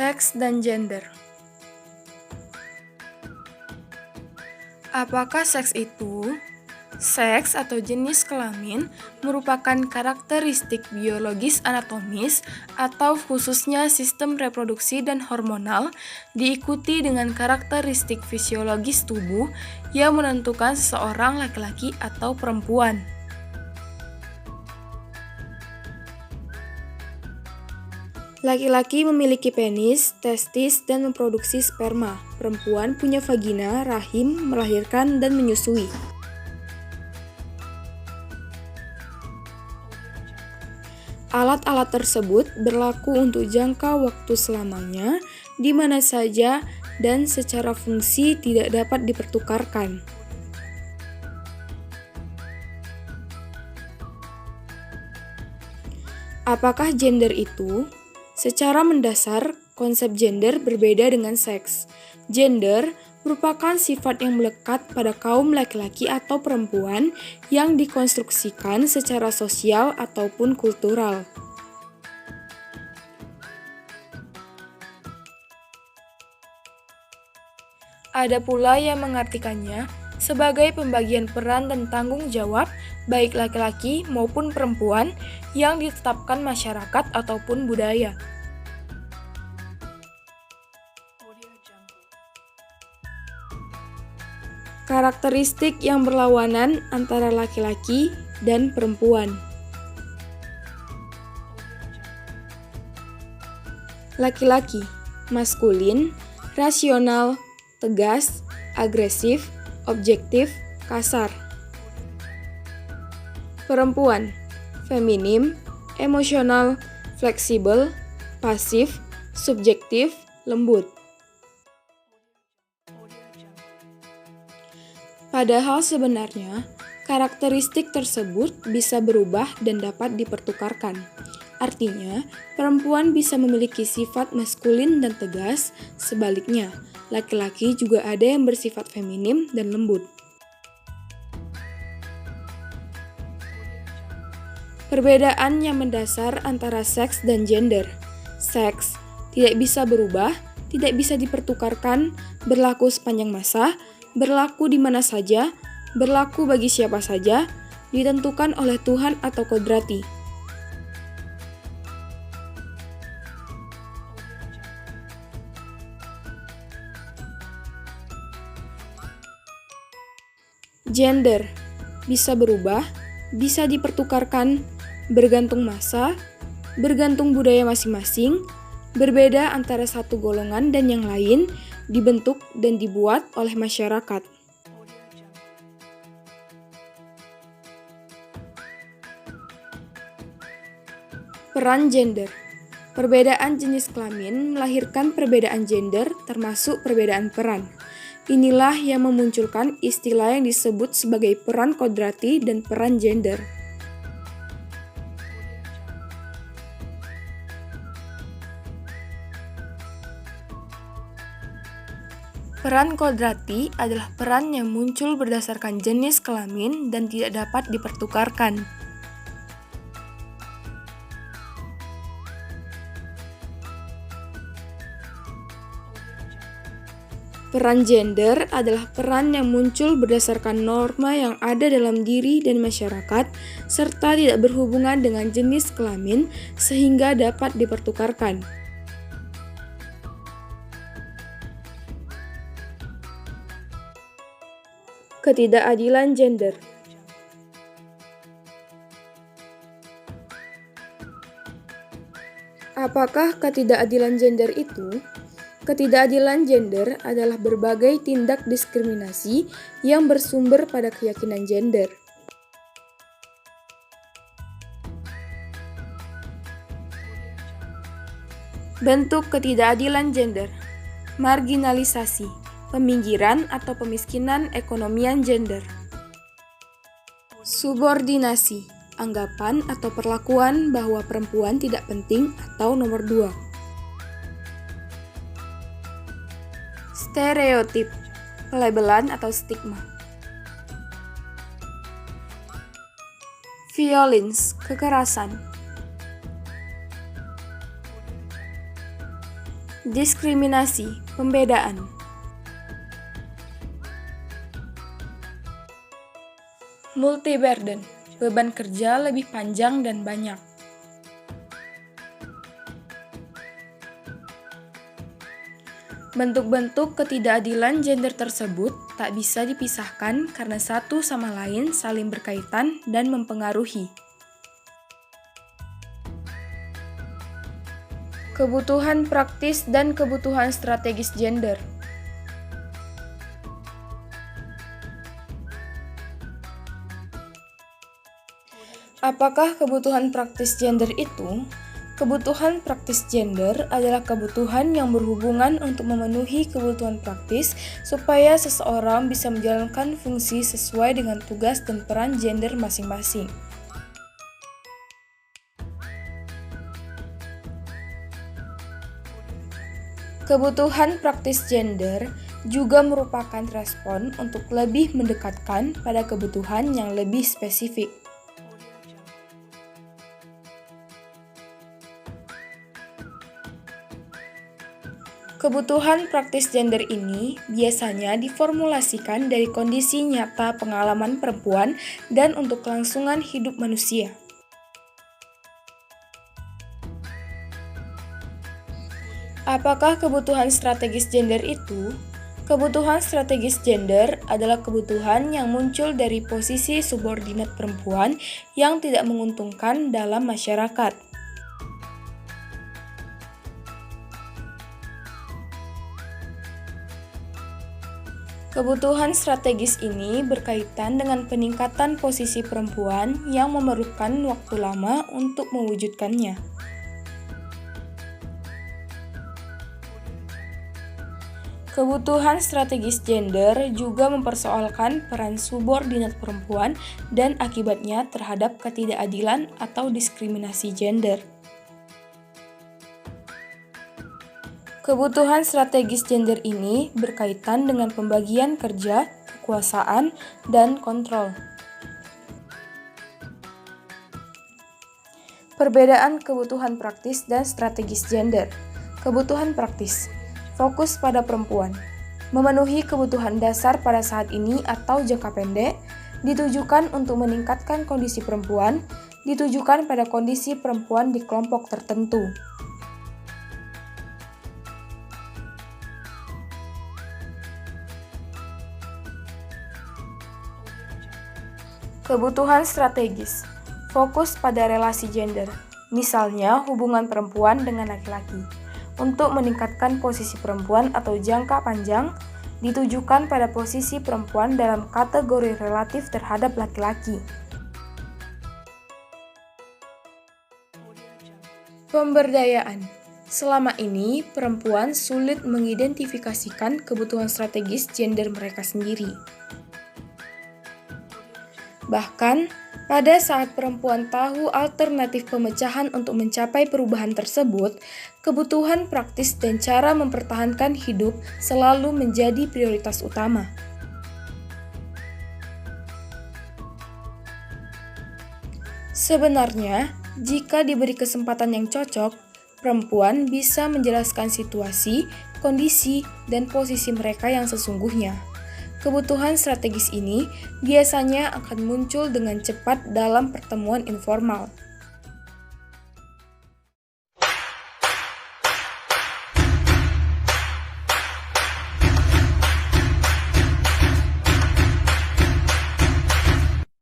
Seks dan gender. Apakah seks itu? Seks atau jenis kelamin merupakan karakteristik biologis anatomis atau khususnya sistem reproduksi dan hormonal, diikuti dengan karakteristik fisiologis tubuh yang menentukan seseorang laki-laki atau perempuan. Laki-laki memiliki penis, testis, dan memproduksi sperma. Perempuan punya vagina, rahim, melahirkan, dan menyusui. Alat-alat tersebut berlaku untuk jangka waktu selamanya, di mana saja, dan secara fungsi tidak dapat dipertukarkan. Apakah gender itu? Secara mendasar, konsep gender berbeda dengan seks. Gender merupakan sifat yang melekat pada kaum laki-laki atau perempuan yang dikonstruksikan secara sosial ataupun kultural. Ada pula yang mengartikannya sebagai pembagian peran dan tanggung jawab baik laki-laki maupun perempuan yang ditetapkan masyarakat ataupun budaya. Karakteristik yang berlawanan antara laki-laki dan perempuan. Laki-laki, maskulin, rasional, tegas, agresif, objektif, kasar. Perempuan, feminim, emosional, fleksibel, pasif, subjektif, lembut. Padahal sebenarnya, karakteristik tersebut bisa berubah dan dapat dipertukarkan. Artinya, perempuan bisa memiliki sifat maskulin dan tegas, sebaliknya, laki-laki juga ada yang bersifat feminim dan lembut. Perbedaan yang mendasar antara seks dan gender. Seks tidak bisa berubah, tidak bisa dipertukarkan, berlaku sepanjang masa, berlaku di mana saja, berlaku bagi siapa saja, ditentukan oleh Tuhan atau kodrati. Gender bisa berubah, bisa dipertukarkan, bergantung masa, bergantung budaya masing-masing, berbeda antara satu golongan dan yang lain, dibentuk dan dibuat oleh masyarakat. Peran gender. Perbedaan jenis kelamin melahirkan perbedaan gender termasuk perbedaan peran. Inilah yang memunculkan istilah yang disebut sebagai peran kodrati dan peran gender. Peran kodrati adalah peran yang muncul berdasarkan jenis kelamin dan tidak dapat dipertukarkan. Peran gender adalah peran yang muncul berdasarkan norma yang ada dalam diri dan masyarakat, serta tidak berhubungan dengan jenis kelamin sehingga dapat dipertukarkan. Ketidakadilan gender. Apakah ketidakadilan gender itu? Ketidakadilan gender adalah berbagai tindak diskriminasi yang bersumber pada keyakinan gender. Bentuk ketidakadilan gender. Marginalisasi, peminggiran atau pemiskinan ekonomian gender. Subordinasi, anggapan atau perlakuan bahwa perempuan tidak penting atau nomor dua. Stereotip, pelabelan atau stigma. Violence, kekerasan. Diskriminasi, pembedaan. Multi-burden, beban kerja lebih panjang dan banyak. Bentuk-bentuk ketidakadilan gender tersebut tak bisa dipisahkan karena satu sama lain saling berkaitan dan mempengaruhi. Kebutuhan praktis dan kebutuhan strategis gender. Apakah kebutuhan praktis gender itu? Kebutuhan praktis gender adalah kebutuhan yang berhubungan untuk memenuhi kebutuhan praktis supaya seseorang bisa menjalankan fungsi sesuai dengan tugas dan peran gender masing-masing. Kebutuhan praktis gender juga merupakan respon untuk lebih mendekatkan pada kebutuhan yang lebih spesifik. Kebutuhan praktis gender ini biasanya diformulasikan dari kondisi nyata pengalaman perempuan dan untuk kelangsungan hidup manusia. Apakah kebutuhan strategis gender itu? Kebutuhan strategis gender adalah kebutuhan yang muncul dari posisi subordinat perempuan yang tidak menguntungkan dalam masyarakat. Kebutuhan strategis ini berkaitan dengan peningkatan posisi perempuan yang memerlukan waktu lama untuk mewujudkannya. Kebutuhan strategis gender juga mempersoalkan peran subordinat perempuan dan akibatnya terhadap ketidakadilan atau diskriminasi gender. Kebutuhan strategis gender ini berkaitan dengan pembagian kerja, kekuasaan, dan kontrol. Perbedaan kebutuhan praktis dan strategis gender. Kebutuhan praktis, fokus pada perempuan. Memenuhi kebutuhan dasar pada saat ini atau jangka pendek, ditujukan untuk meningkatkan kondisi perempuan, ditujukan pada kondisi perempuan di kelompok tertentu. Kebutuhan strategis, fokus pada relasi gender, misalnya hubungan perempuan dengan laki-laki. Untuk meningkatkan posisi perempuan atau jangka panjang, ditujukan pada posisi perempuan dalam kategori relatif terhadap laki-laki. Pemberdayaan. Selama ini, perempuan sulit mengidentifikasikan kebutuhan strategis gender mereka sendiri. Bahkan, pada saat perempuan tahu alternatif pemecahan untuk mencapai perubahan tersebut, kebutuhan praktis dan cara mempertahankan hidup selalu menjadi prioritas utama. Sebenarnya, jika diberi kesempatan yang cocok, perempuan bisa menjelaskan situasi, kondisi, dan posisi mereka yang sesungguhnya. Kebutuhan strategis ini biasanya akan muncul dengan cepat dalam pertemuan informal.